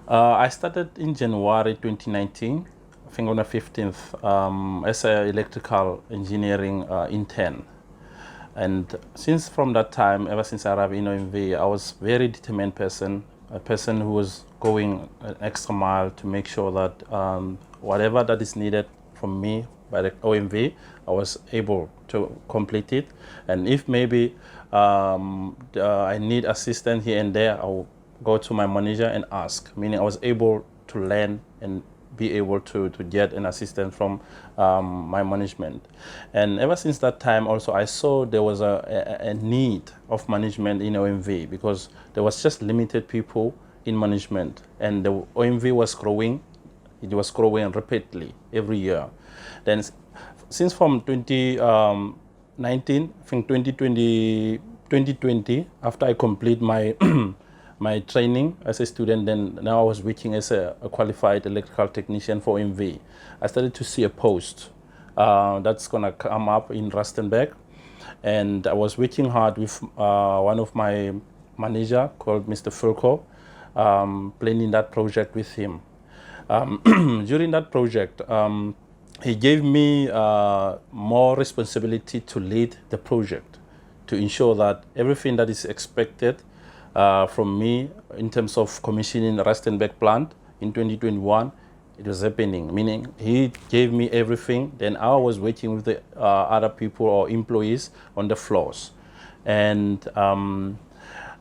I started in January 2019, I think on the 15th, as an electrical engineering intern. And since from that time, ever since I arrived in OMV, I was very determined person, a person who was going an extra mile to make sure that whatever that is needed from me by the OMV, I was able to complete it. And if maybe I need assistance here and there, I will go to my manager and ask, meaning I was able to learn and be able to get an assistant from my management. And ever since that time also, I saw there was a need of management in OMV because there was just limited people in management, and the OMV was growing. It was growing rapidly every year. Then since from 2019, I think 2020, after I complete my my training as a student, then now I was working as a qualified electrical technician for OMV. I started to see a post that's gonna come up in Rustenburg, and I was working hard with one of my manager called Mr. Fulco, planning that project with him. During that project, he gave me more responsibility to lead the project, to ensure that everything that is expected from me in terms of commissioning the Rustenburg plant in 2021, it was happening. Meaning he gave me everything, then I was working with the other people or employees on the floors. And from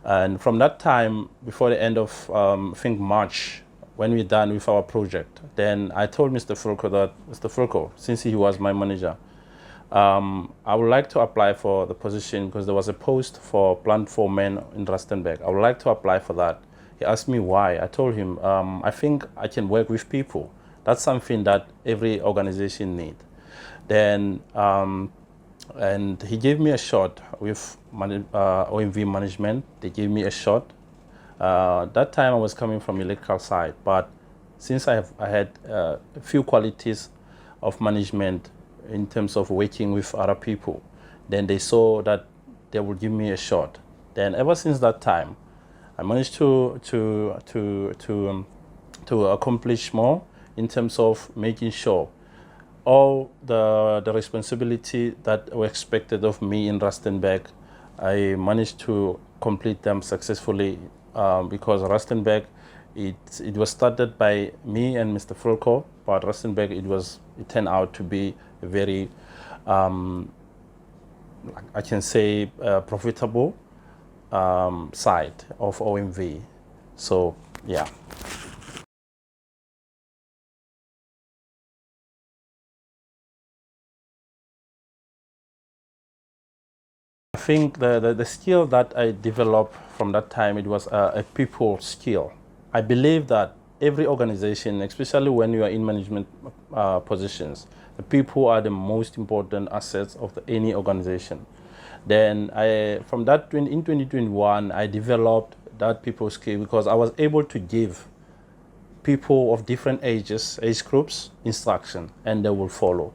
that time, before the end of I think March, when we're done with our project, then I told Mr. Fulco that, Mr. Fulco, since he was my manager, I would like to apply for the position because there was a post for plant foreman in Rustenburg. I would like to apply for that. He asked me why. I told him, I think I can work with people. That's something that every organization needs. Then, and he gave me a shot with OMV management. They gave me a shot. That time I was coming from electrical side, but since I had a few qualities of management in terms of working with other people, then they saw that they would give me a shot. Then ever since that time, I managed to accomplish more in terms of making sure all the responsibility that were expected of me in Rustenburg, I managed to complete them successfully because Rustenburg, it was started by me and Mr. Fulco, but Rustenburg, it turned out to be a very, I can say, profitable side of OMV. So, yeah. I think the skill that I developed from that time, it was a people skill. I believe that every organization, especially when you are in management positions, the people are the most important assets of any organization. Then from that, in 2021, I developed that people skill because I was able to give people of different age groups, instruction, and they will follow.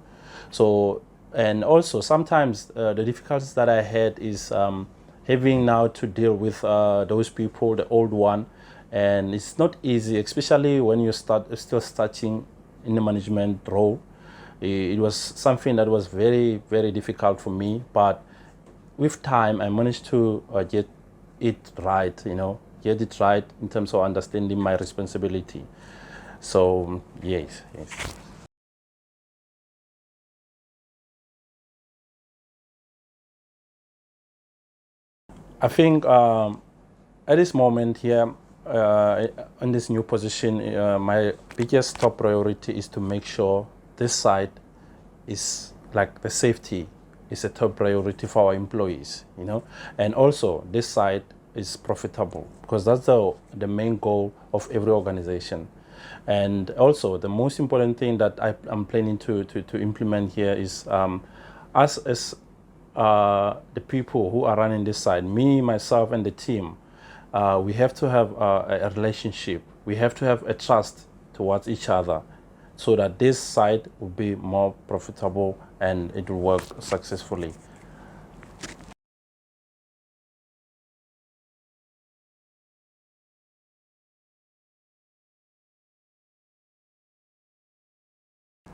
So, and also sometimes the difficulties that I had is having now to deal with those people, the old one, and it's not easy, especially when you still starting in the management role. It was something that was very, very difficult for me, but with time, I managed to get it right, get it right in terms of understanding my responsibility. So, yes, yes. I think at this moment here, in this new position, my biggest top priority is to make sure this site is like the safety is a top priority for our employees, and also this site is profitable because that's the main goal of every organization. And also the most important thing that I'm planning to implement here is us as the people who are running this site, me, myself, and the team, we have to have a relationship. We have to have a trust towards each other so that this site will be more profitable and it will work successfully.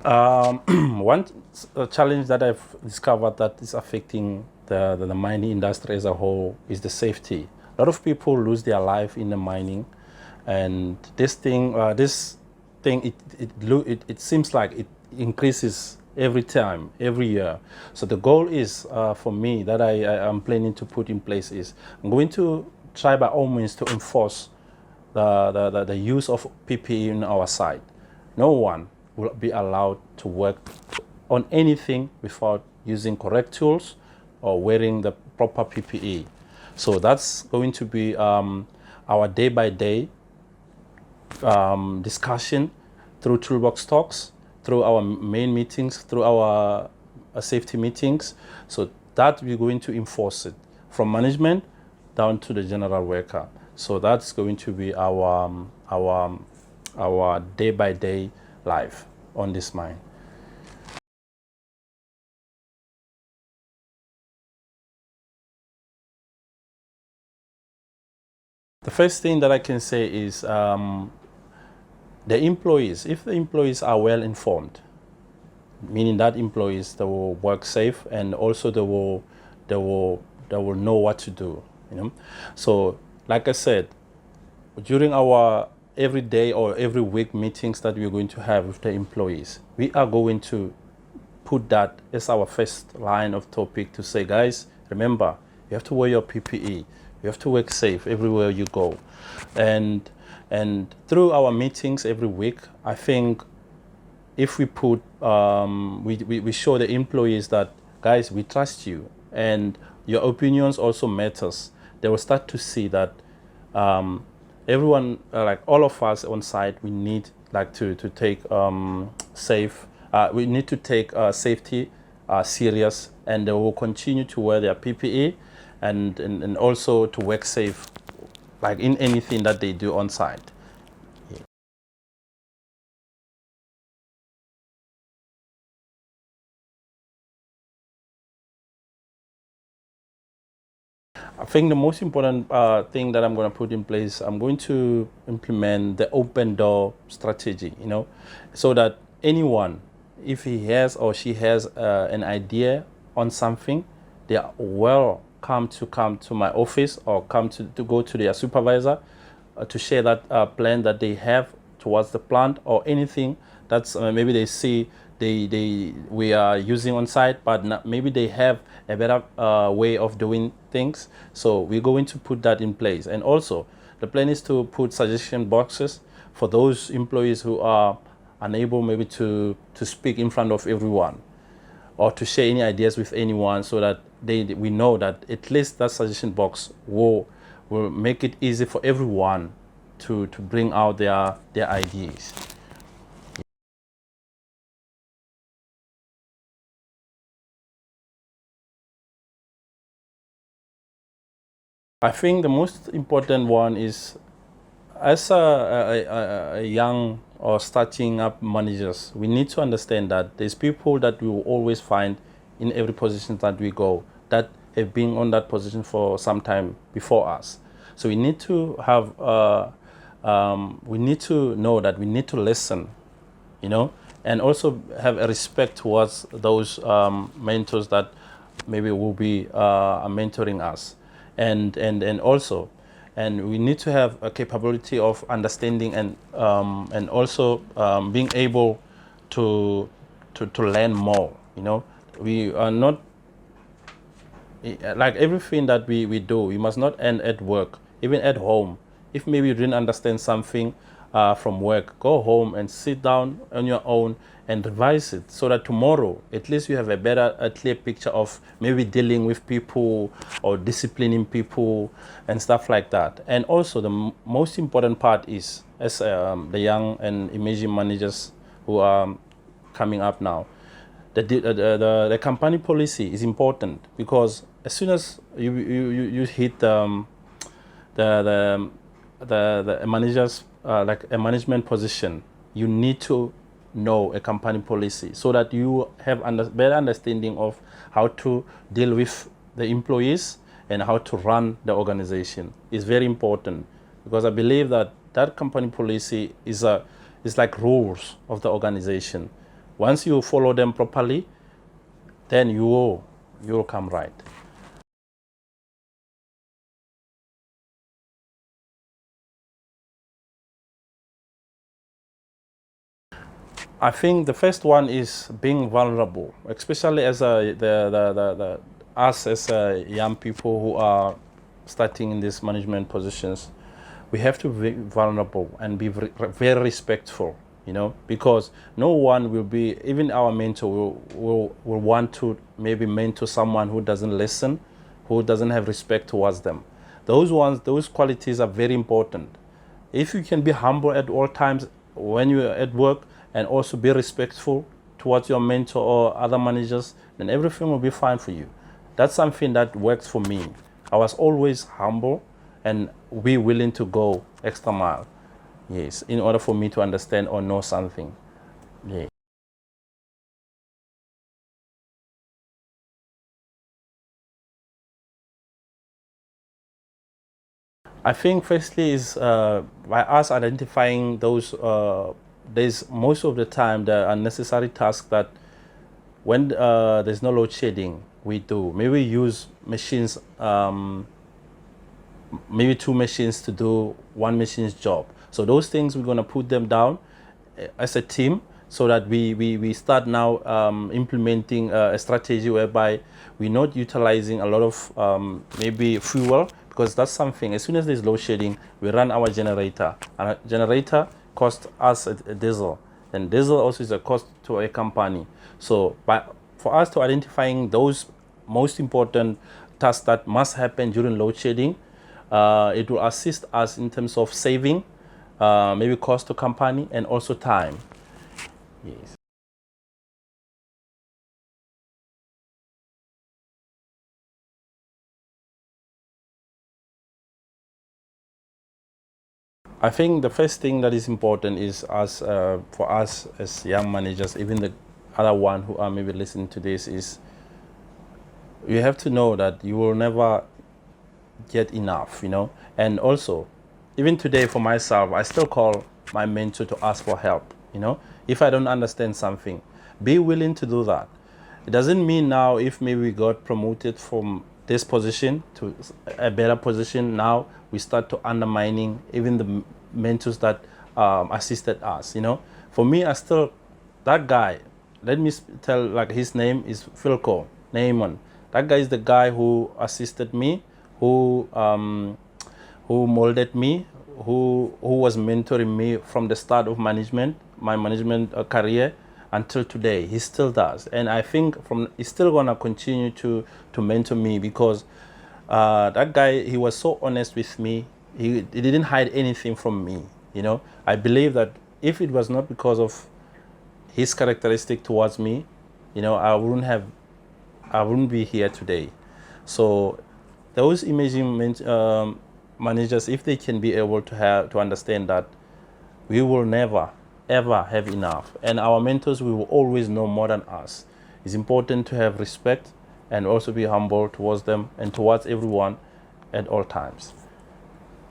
One challenge that I've discovered that is affecting the mining industry as a whole is the safety. A lot of people lose their life in the mining, and it seems like it increases every time, every year. So the goal is for me that I am planning to put in place is I'm going to try by all means to enforce the use of PPE in our site. No one will be allowed to work on anything without using correct tools or wearing the proper PPE. So that's going to be our day-by-day discussion through toolbox talks, through our main meetings, through our safety meetings. So that we're going to enforce it from management down to the general worker. So that's going to be our day-by-day life on this mine. The first thing that I can say is the employees. If the employees are well informed, meaning that employees they will work safe and also they will know what to do. So like I said, during our every day or every week meetings that we're going to have with the employees, we are going to put that as our first line of topic to say, guys, remember, you have to wear your PPE. You have to work safe everywhere you go. And through our meetings every week, I think if we put, we show the employees that, guys, we trust you and your opinions also matters. They will start to see that everyone, like all of us on site, we need like to take we need to take safety serious, and they will continue to wear their PPE and also to work safe, like in anything that they do on site. I think the most important thing that I'm going to put in place, I'm going to implement the open door strategy, so that anyone, if he has or she has an idea on something, they are welcome to come to my office or come to go to their supervisor to share that plan that they have towards the plant or anything that's maybe they see we are using on site, but maybe they have a better way of doing things. So we're going to put that in place. And also the plan is to put suggestion boxes for those employees who are unable maybe to speak in front of everyone or to share any ideas with anyone, so that we know that at least that suggestion box will make it easy for everyone to bring out their ideas. I think the most important one is, as a young or starting up managers, we need to understand that there's people that we will always find in every position that we go that have been on that position for some time before us. So we need to have, we need to know that we need to listen, and also have a respect towards those mentors that maybe will be mentoring us, and also, and we need to have a capability of understanding and also being able to learn more. We are not like everything that we do. We must not end at work, even at home. If maybe you didn't understand something from work, go home and sit down on your own and revise it, so that tomorrow at least you have a clear picture of maybe dealing with people or disciplining people and stuff like that. And also the most important part is, as the young and emerging managers who are coming up now, the company policy is important, because as soon as you hit the managers, like a management position, you need to know a company policy, so that you have better understanding of how to deal with the employees and how to run the organization. Is very important, because I believe that company policy is like rules of the organization. Once you follow them properly, then you'll come right. I think the first one is being vulnerable, especially as us as young people who are starting in these management positions. We have to be vulnerable and be very respectful, because no one will be, even our mentor will want to maybe mentor someone who doesn't listen, who doesn't have respect towards them. Those qualities are very important. If you can be humble at all times when you're at work, and also be respectful towards your mentor or other managers, then everything will be fine for you. That's something that works for me. I was always humble and be willing to go extra mile, yes, in order for me to understand or know something. Yeah. I think firstly is by us identifying those, there's most of the time the unnecessary tasks that when there's no load shedding, we do. Maybe we use machines, maybe two machines to do one machine's job. So those things, we're going to put them down as a team so that we start now implementing a strategy whereby we're not utilizing a lot of maybe fuel, because that's something, as soon as there's load shedding, we run our generator. And a generator costs us a diesel. And diesel also is a cost to a company. So for us to identifying those most important tasks that must happen during load shedding, it will assist us in terms of saving, maybe cost to company and also time. Yes. I think the first thing that is important is for us as young managers, even the other one who are maybe listening to this, is you have to know that you will never get enough, and also even today for myself, I still call my mentor to ask for help. If I don't understand something, be willing to do that. It doesn't mean now if maybe we got promoted from this position to a better position, now we start to undermining even the mentors that assisted us. For me, I still, that guy, let me tell, like, his name is Philco Naaman. That guy is the guy who assisted me, who molded me, who was mentoring me from the start of my management career until today. He still does, and I think he's still gonna continue to mentor me, because that guy, he was so honest with me. He didn't hide anything from me. I believe that if it was not because of his characteristic towards me, I wouldn't be here today. So those emerging managers, if they can be able to understand that we will never ever have enough, and our mentors, we will always know more than us. It's important to have respect and also be humble towards them and towards everyone at all times.